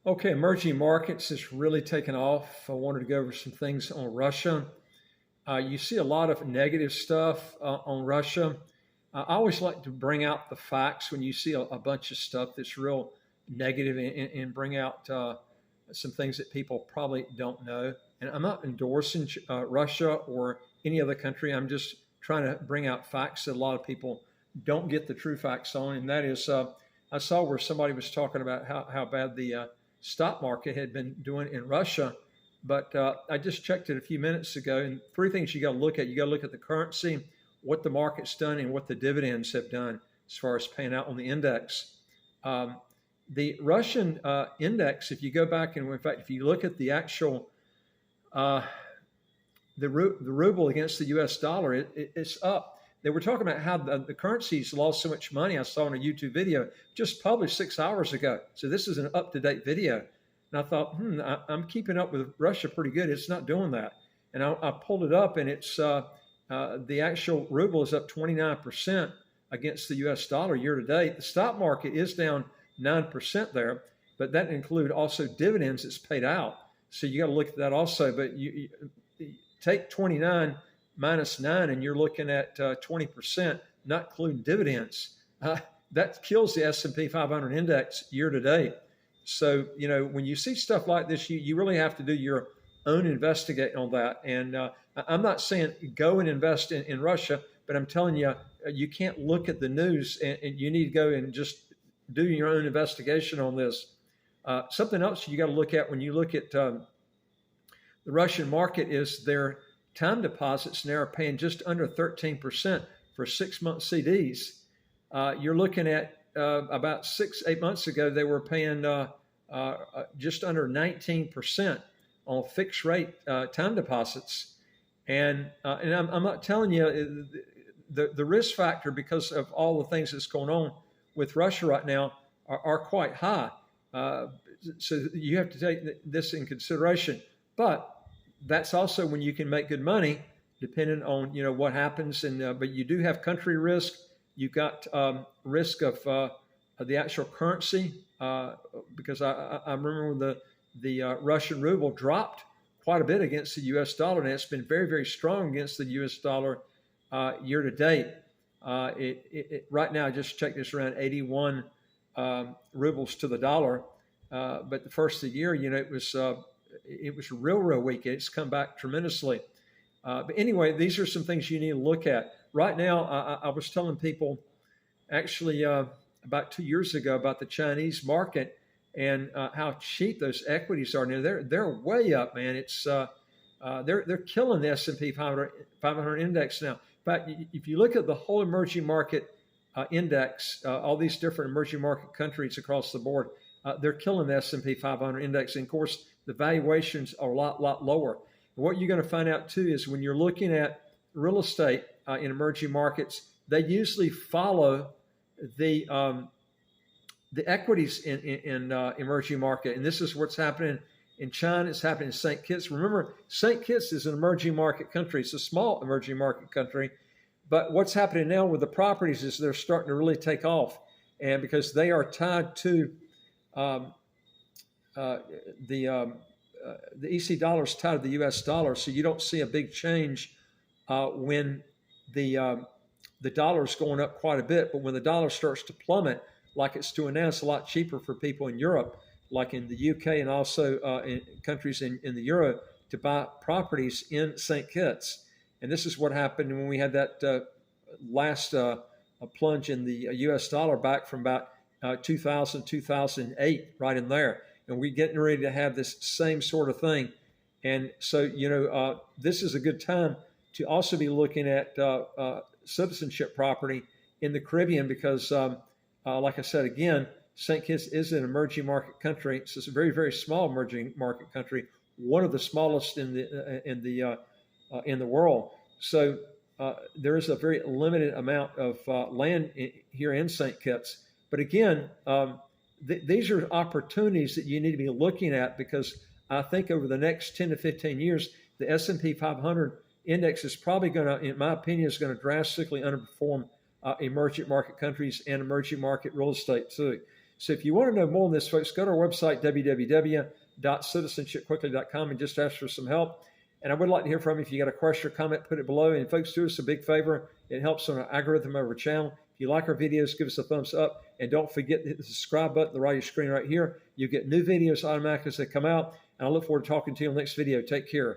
Okay, emerging markets has really taken off. I wanted to go over some things on Russia. You see a lot of negative stuff on Russia. I always like to bring out the facts when you see a bunch of stuff that's real negative and bring out some things that people probably don't know. And I'm not endorsing Russia or any other country. I'm just trying to bring out facts that a lot of people don't get the true facts on. And that is, I saw where somebody was talking about how bad the stock market had been doing in Russia. But I just checked it a few minutes ago, and three things you got to look at. You got to look at the currency, what the market's done, and what the dividends have done as far as paying out on the index. The Russian index, if you go back and in fact, if you look at the actual the ruble against the U.S. dollar, it's up. They were talking about how the currency's lost so much money. I saw in a YouTube video just published 6 hours ago. So this is an up-to-date video. And I thought, I'm keeping up with Russia pretty good. It's not doing that. And I pulled it up, and it's the actual ruble is up 29% against the U.S. dollar year to date. The stock market is down 9% there, but that include also dividends that's paid out. So you got to look at that also. But you take 29 minus 9, and you're looking at 20%, not including dividends. That kills the S&P 500 index year to date. So, when you see stuff like this, you really have to do your own investigating on that. And I'm not saying go and invest in Russia, but I'm telling you, you can't look at the news, and you need to go and just do your own investigation on this. Something else you got to look at when you look at the Russian market is their time deposits now are paying just under 13% for 6-month CDs. You're looking at about 6-8 months ago, they were paying just under 19% on fixed rate time deposits. And I'm not telling you the risk factor because of all the things that's going on with Russia right now are quite high. So you have to take this in consideration. But that's also when you can make good money, depending on what happens. And but you do have country risk. You've got risk of the actual currency because I remember when the Russian ruble dropped quite a bit against the U.S. dollar, and it's been very, very strong against the U.S. dollar year to date. Right now, I just checked this around 81 rubles to the dollar. But the first of the year, it was real weak. It's come back tremendously. But anyway, these are some things you need to look at. Right now, I was telling people actually about 2 years ago about the Chinese market and how cheap those equities are. Now they're way up, man. It's they're killing the S&P 500 index now. In fact, if you look at the whole emerging market index, all these different emerging market countries across the board, they're killing the S&P 500 index. And of course, the valuations are a lot lower. And what you're going to find out too is when you're looking at real estate in emerging markets, they usually follow the equities in emerging market. And this is what's happening in China. It's happening in St. Kitts. Remember, St. Kitts is an emerging market country. It's a small emerging market country. But what's happening now with the properties is they're starting to really take off. And because they are tied to the EC dollar is tied to the U.S. dollar, so you don't see a big change when the dollar is going up quite a bit. But when the dollar starts to plummet, like it's doing now, it's a lot cheaper for people in Europe, like in the UK and also in countries in the Euro, to buy properties in St. Kitts. And this is what happened when we had that last plunge in the U.S. dollar back from about 2000, 2008, right in there. And we're getting ready to have this same sort of thing. And so, this is a good time to also be looking at citizenship property in the Caribbean because, like I said, again, St. Kitts is an emerging market country. It's a very, very small emerging market country, one of the smallest in the world. So there is a very limited amount of land here in St. Kitts. But again, these are opportunities that you need to be looking at because I think over the next 10 to 15 years, the S&P 500 index is probably going to, in my opinion, is going to drastically underperform emerging market countries and emerging market real estate too. So if you want to know more on this, folks, go to our website, www.citizenshipquickly.com, and just ask for some help. And I would like to hear from you. If you got a question or comment, put it below. And folks, do us a big favor. It helps on our algorithm of our channel. If you like our videos, give us a thumbs up. And don't forget to hit the subscribe button on the right of your screen right here. You get new videos automatically as they come out. And I look forward to talking to you on the next video. Take care.